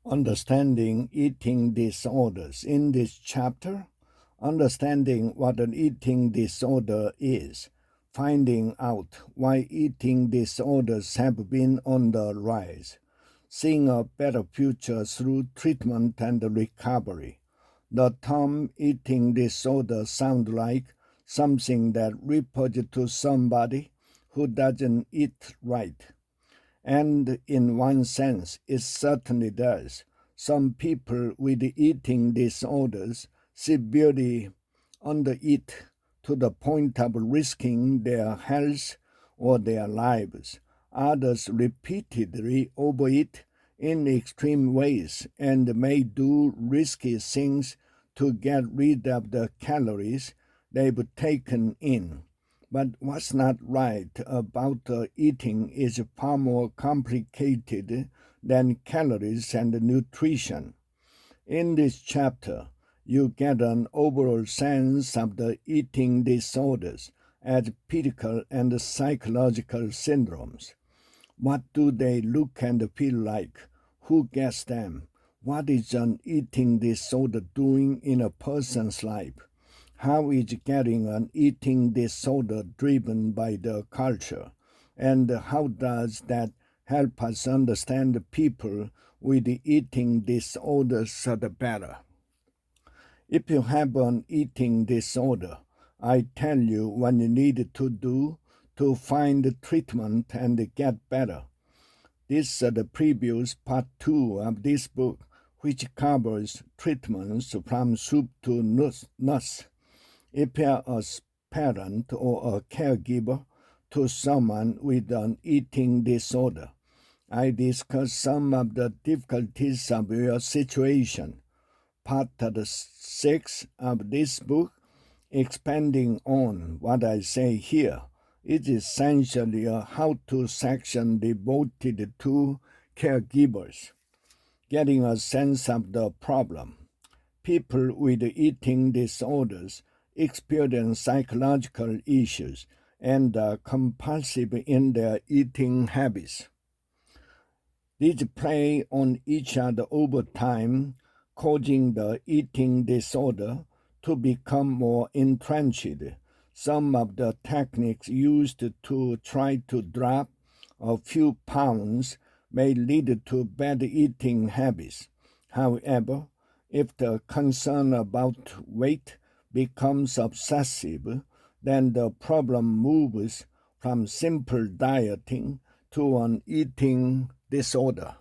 Understanding eating disorders. In this chapter, understanding what an eating disorder is, finding out why eating disorders have been on the rise, seeing a better future through treatment and recovery. The term eating disorder sounds like something that refers to somebody who doesn't eat right. And in one sense, it certainly does. Some people with eating disorders severely undereat to the point of risking their health or their lives. Others repeatedly overeat in extreme ways and may do risky things to get rid of the calories they've taken in. But what's not right about eating is far more complicated than calories and nutrition. In this chapter, you get an overall sense of the eating disorders as physical and psychological syndromes. What do they look and feel like? Who gets them? What is an eating disorder doing in a person's life? How is getting an eating disorder driven by the culture? And how does that help us understand the people with the eating disorders better? If you have an eating disorder, I tell you what you need to do to find treatment and get better. This is the previous part 2 of this book, which covers treatments from soup to nuts. If you're a parent or a caregiver to someone with an eating disorder, I discuss some of the difficulties of your situation. Part 6 of this book, expanding on what I say here, is essentially a how-to section devoted to caregivers, getting a sense of the problem. People with eating disorders experience psychological issues and are compulsive in their eating habits. These play on each other over time, causing the eating disorder to become more entrenched. Some of the techniques used to try to drop a few pounds may lead to bad eating habits. However, if the concern about weight becomes obsessive, then the problem moves from simple dieting to an eating disorder.